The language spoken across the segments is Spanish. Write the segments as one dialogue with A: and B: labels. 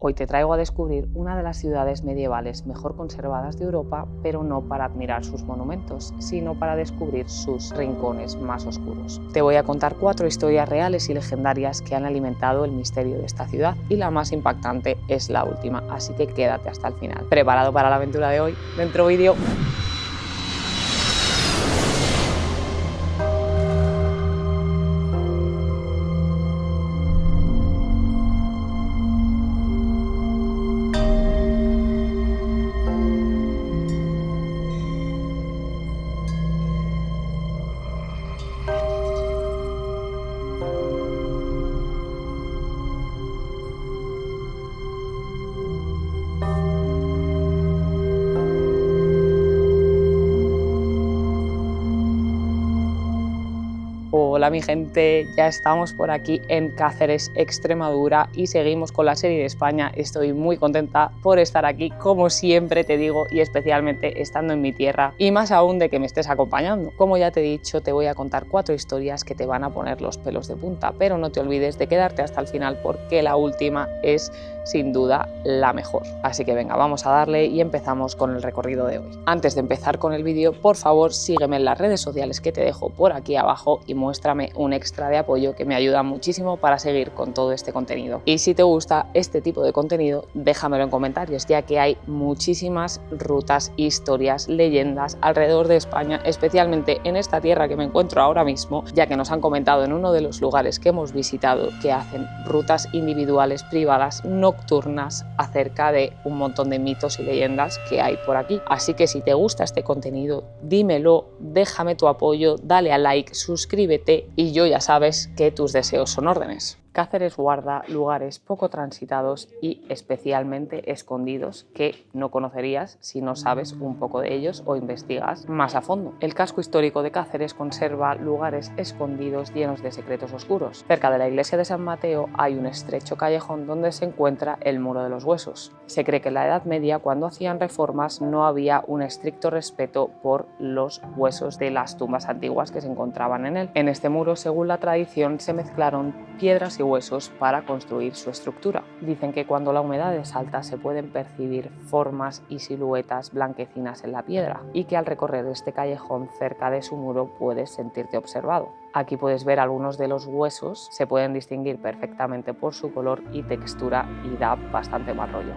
A: Hoy te traigo a descubrir una de las ciudades medievales mejor conservadas de Europa, pero no para admirar sus monumentos, sino para descubrir sus rincones más oscuros. Te voy a contar 4 historias reales y legendarias que han alimentado el misterio de esta ciudad, y la más impactante es la última, así que quédate hasta el final. ¿Preparado para la aventura de hoy? ¡Dentro vídeo! Hola mi gente, ya estamos por aquí en Cáceres, Extremadura, y seguimos con la serie de España. Estoy muy contenta por estar aquí, como siempre te digo, y especialmente estando en mi tierra, y más aún de que me estés acompañando. Como ya te he dicho, te voy a contar 4 historias que te van a poner los pelos de punta, pero no te olvides de quedarte hasta el final porque la última es sin duda la mejor. Así que venga, vamos a darle y empezamos con el recorrido de hoy. Antes de empezar con el vídeo, por favor sígueme en las redes sociales que te dejo por aquí abajo y muéstrame un extra de apoyo que me ayuda muchísimo para seguir con todo este contenido. Y si te gusta este tipo de contenido, déjamelo en comentarios, ya que hay muchísimas rutas, historias, leyendas alrededor de España, especialmente en esta tierra que me encuentro ahora mismo, ya que nos han comentado en uno de los lugares que hemos visitado que hacen rutas individuales privadas nocturnas acerca de un montón de mitos y leyendas que hay por aquí. Así que si te gusta este contenido, dímelo, déjame tu apoyo, dale a like, suscríbete y yo ya sabes que tus deseos son órdenes. Cáceres guarda lugares poco transitados y especialmente escondidos que no conocerías si no sabes un poco de ellos o investigas más a fondo. El casco histórico de Cáceres conserva lugares escondidos llenos de secretos oscuros. Cerca de la iglesia de San Mateo hay un estrecho callejón donde se encuentra el Muro de los Huesos. Se cree que en la Edad Media, cuando hacían reformas, no había un estricto respeto por los huesos de las tumbas antiguas que se encontraban en él. En este muro, según la tradición, se mezclaron piedras y huesos para construir su estructura. Dicen que cuando la humedad es alta se pueden percibir formas y siluetas blanquecinas en la piedra, y que al recorrer este callejón cerca de su muro puedes sentirte observado. Aquí puedes ver algunos de los huesos, se pueden distinguir perfectamente por su color y textura y da bastante mal rollo.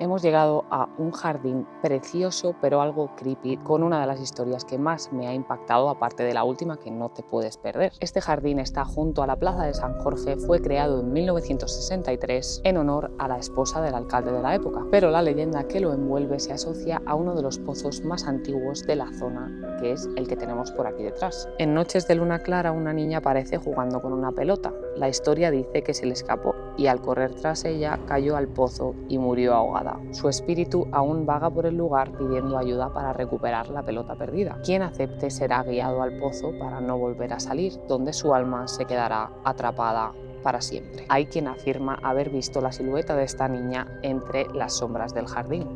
A: Hemos llegado a un jardín precioso pero algo creepy, con una de las historias que más me ha impactado, aparte de la última que no te puedes perder. Este jardín está junto a la plaza de San Jorge, fue creado en 1963 en honor a la esposa del alcalde de la época, pero la leyenda que lo envuelve se asocia a uno de los pozos más antiguos de la zona, que es el que tenemos por aquí detrás. En noches de luna clara una niña aparece jugando con una pelota. La historia dice que se le escapó y al correr tras ella cayó al pozo y murió ahogada. Su espíritu aún vaga por el lugar pidiendo ayuda para recuperar la pelota perdida. Quien acepte será guiado al pozo para no volver a salir, donde su alma se quedará atrapada para siempre. Hay quien afirma haber visto la silueta de esta niña entre las sombras del jardín,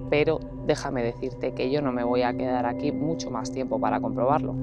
A: pero déjame decirte que yo no me voy a quedar aquí mucho más tiempo para comprobarlo.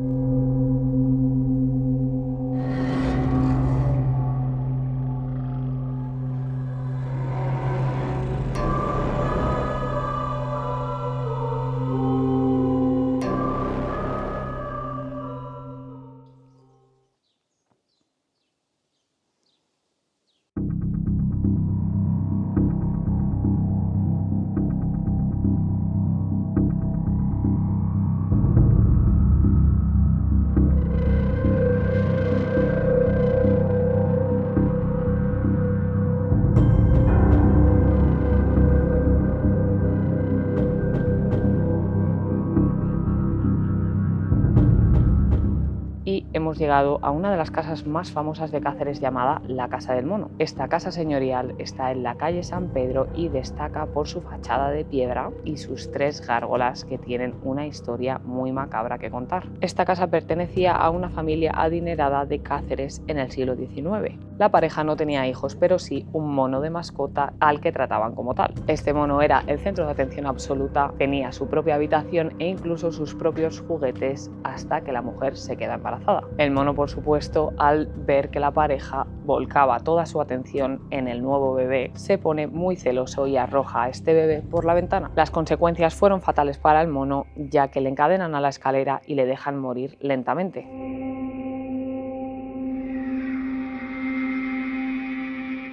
A: hemos llegado a una de las casas más famosas de Cáceres llamada la Casa del Mono. Esta casa señorial está en la calle San Pedro y destaca por su fachada de piedra y sus 3 gárgolas que tienen una historia muy macabra que contar. Esta casa pertenecía a una familia adinerada de Cáceres en el siglo XIX. La pareja no tenía hijos, pero sí un mono de mascota al que trataban como tal. Este mono era el centro de atención absoluta, tenía su propia habitación e incluso sus propios juguetes hasta que la mujer se queda embarazada. El mono, por supuesto, al ver que la pareja volcaba toda su atención en el nuevo bebé, se pone muy celoso y arroja a este bebé por la ventana. Las consecuencias fueron fatales para el mono, ya que le encadenan a la escalera y le dejan morir lentamente.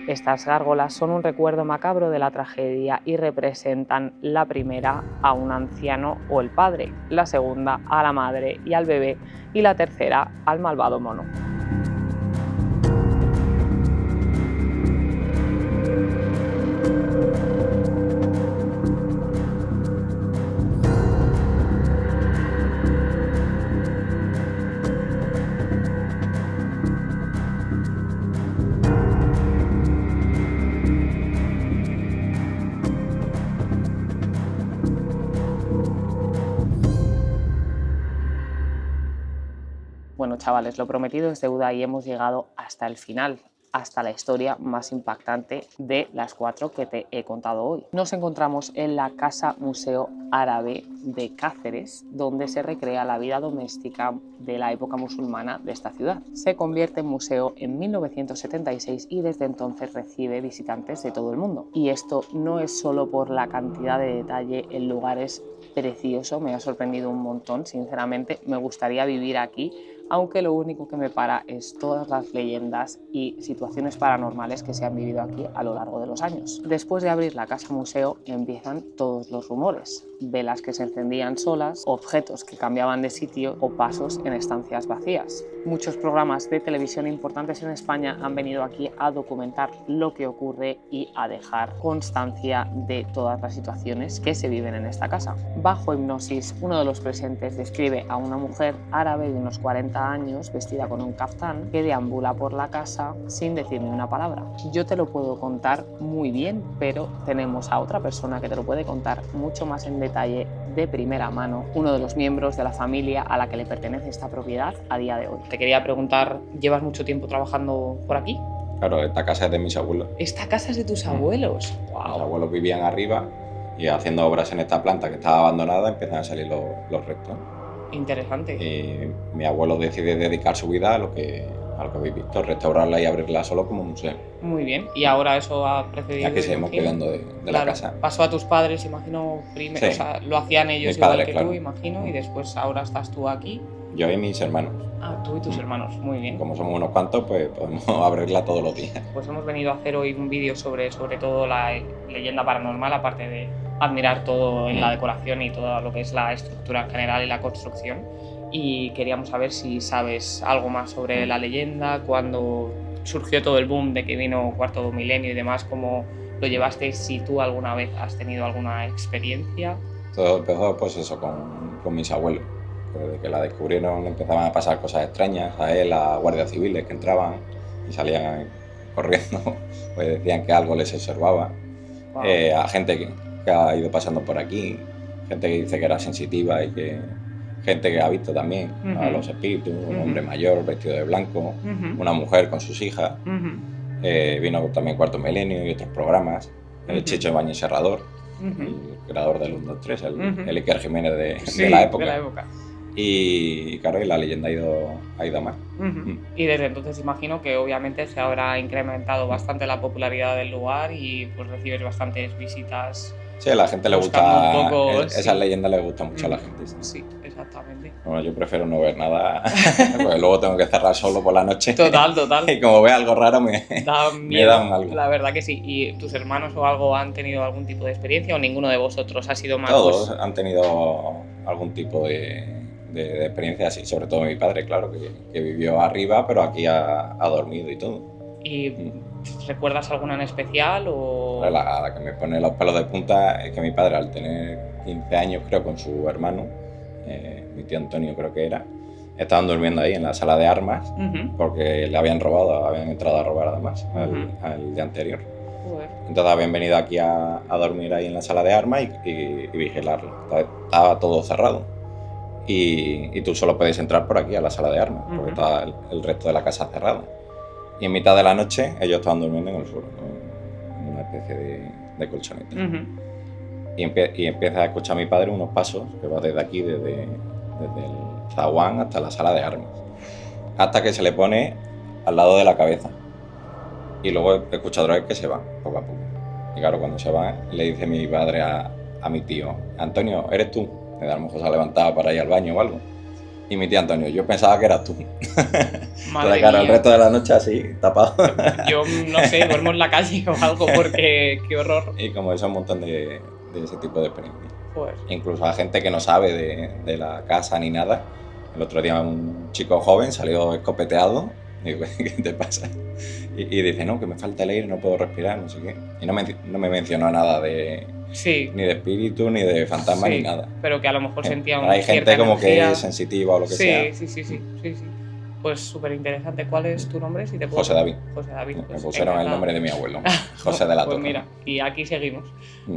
A: Estas gárgolas son un recuerdo macabro de la tragedia y representan la primera a un anciano o el padre, la segunda a la madre y al bebé y la tercera al malvado mono. Bueno, chavales, lo prometido es deuda y hemos llegado hasta el final, hasta la historia más impactante de las 4 que te he contado hoy. Nos encontramos en la Casa Museo Árabe de Cáceres, donde se recrea la vida doméstica de la época musulmana de esta ciudad. Se convierte en museo en 1976 y desde entonces recibe visitantes de todo el mundo. Y esto no es solo por la cantidad de detalle, el lugar es precioso, me ha sorprendido un montón, sinceramente me gustaría vivir aquí, aunque lo único que me para es todas las leyendas y situaciones paranormales que se han vivido aquí a lo largo de los años. Después de abrir la casa museo empiezan todos los rumores, velas que se encendían solas, objetos que cambiaban de sitio o pasos en estancias vacías. Muchos programas de televisión importantes en España han venido aquí a documentar lo que ocurre y a dejar constancia de todas las situaciones que se viven en esta casa. Bajo hipnosis, uno de los presentes describe a una mujer árabe de unos 40 años vestida con un kaftán que deambula por la casa sin decir ni una palabra. Yo te lo puedo contar muy bien, pero tenemos a otra persona que te lo puede contar mucho más en detalle de primera mano, uno de los miembros de la familia a la que le pertenece esta propiedad a día de hoy. Te quería preguntar, ¿llevas mucho tiempo trabajando por aquí?
B: Claro, esta casa es de mis abuelos.
A: ¿Esta casa es de tus abuelos?
B: Wow. Mis abuelos vivían arriba y haciendo obras en esta planta que estaba abandonada empiezan a salir los restos.
A: Interesante.
B: Y mi abuelo decide dedicar su vida a lo que habéis visto, restaurarla y abrirla solo como museo.
A: Muy bien, y ahora eso ha precedido.
B: Ya que seguimos cuidando de la casa.
A: Pasó a tus padres, imagino, primero, sí. O sea, lo hacían ellos igual que tú, imagino, y después ahora estás tú aquí.
B: Yo y mis hermanos.
A: Ah, tú y tus hermanos, muy bien.
B: Como somos unos cuantos, pues podemos abrirla todos los días.
A: Pues hemos venido a hacer hoy un vídeo sobre todo la leyenda paranormal, aparte de admirar todo en la decoración y todo lo que es la estructura en general y la construcción. Y queríamos saber si sabes algo más sobre la leyenda, cuándo surgió todo el boom de que vino Cuarto Milenio y demás, cómo lo llevaste, si tú alguna vez has tenido alguna experiencia.
B: Todo empezó pues eso, con mis abuelos. Desde que la descubrieron empezaban a pasar cosas extrañas a él, a guardias civiles que entraban y salían corriendo, pues decían que algo les observaba. Wow. A gente que ha ido pasando por aquí, gente que dice que era sensitiva y que gente que ha visto también a los espíritus, un hombre mayor vestido de blanco, una mujer con sus hijas. Vino también Cuarto Milenio y otros programas, el Chicho Ibáñez Serrador, el creador del 1, 2, 3, el Iker Jiménez de la época. Y claro, y la leyenda ha ido más.
A: Y desde entonces imagino que obviamente se habrá incrementado bastante la popularidad del lugar y pues recibes bastantes visitas.
B: Sí, a la gente le gusta, esas leyendas les gustan mucho a la gente.
A: Sí, exactamente.
B: Bueno, yo prefiero no ver nada, porque luego tengo que cerrar solo por la noche.
A: Total.
B: Y como veo algo raro me da algo.
A: La verdad que sí. ¿Y tus hermanos o algo han tenido algún tipo de experiencia o ninguno de vosotros ha sido más?
B: Todos han tenido algún tipo de experiencia así, sobre todo mi padre, claro, que vivió arriba, pero aquí ha dormido y todo.
A: ¿Y recuerdas alguna en especial? O...
B: La que me pone los pelos de punta es que mi padre, al tener 15 años, creo, con su hermano, mi tío Antonio creo que era, estaban durmiendo ahí en la sala de armas porque le habían robado, habían entrado a robar además al día anterior. Entonces habían venido aquí a dormir ahí en la sala de armas y vigilarlo. Entonces, estaba todo cerrado y tú solo puedes entrar por aquí a la sala de armas porque está el resto de la casa cerrada. Y en mitad de la noche ellos estaban durmiendo en el suelo, en una especie de colchoneta. Y empieza a escuchar a mi padre unos pasos que va desde aquí, desde el zaguán hasta la sala de armas, hasta que se le pone al lado de la cabeza. Y luego escucha otra vez que se va, poco a poco. Y claro, cuando se va, le dice mi padre a mi tío: Antonio, ¿eres tú? A lo mejor se ha levantado para ir al baño o algo. Y mi tío: Antonio, yo pensaba que eras tú. Madre claro, mía. El resto de la noche así, tapado.
A: Yo no sé, duermo en la calle o algo porque qué horror.
B: Y como eso, un montón de ese tipo de experiencias. Pues. Incluso a gente que no sabe de la casa ni nada. El otro día un chico joven salió escopeteado. Y digo: ¿qué te pasa? Y dice: no, que me falta el aire, no puedo respirar, no sé qué. Y no me mencionó nada de... Sí. Ni de espíritu, ni de fantasma, ni nada.
A: Pero que a lo mejor sentía una
B: Hay gente como energía. Que es sensitiva o lo que sea.
A: Sí. Pues súper interesante. ¿Cuál es tu nombre? Si te puedo...
B: José David.
A: José David.
B: Me pusieron el nombre de mi abuelo, José de la Torre.
A: Pues mira, y aquí seguimos.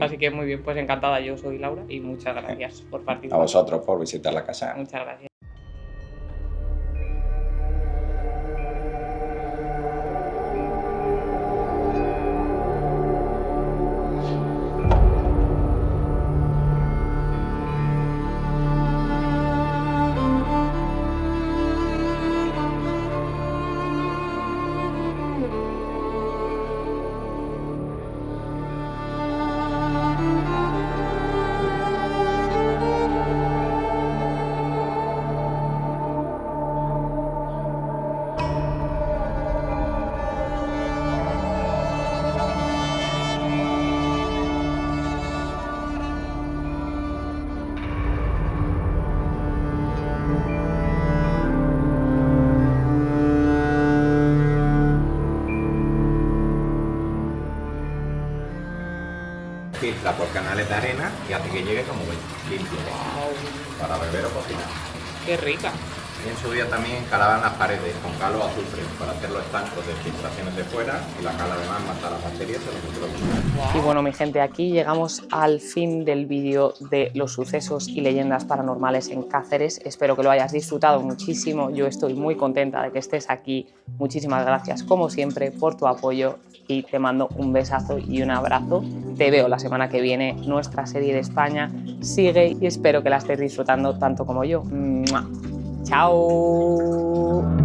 A: Así que muy bien, pues encantada. Yo soy Laura y muchas gracias por participar.
B: A vosotros por visitar la casa.
A: Muchas gracias.
B: Filtra por canales de arena y hace que llegue como limpio. Wow. Para beber o cocinar.
A: Qué rica.
B: Y en su día también calaban las paredes con cal o azufre para hacer los estancos de filtraciones de fuera y la cal además mata las bacterias y los microbios.
A: Wow. Y bueno, mi gente, aquí llegamos al fin del vídeo de los sucesos y leyendas paranormales en Cáceres. Espero que lo hayas disfrutado muchísimo. Yo estoy muy contenta de que estés aquí. Muchísimas gracias, como siempre, por tu apoyo y te mando un besazo y un abrazo. Te veo la semana que viene. Nuestra serie de España sigue y espero que la estés disfrutando tanto como yo. ¡Mua! ¡Chao!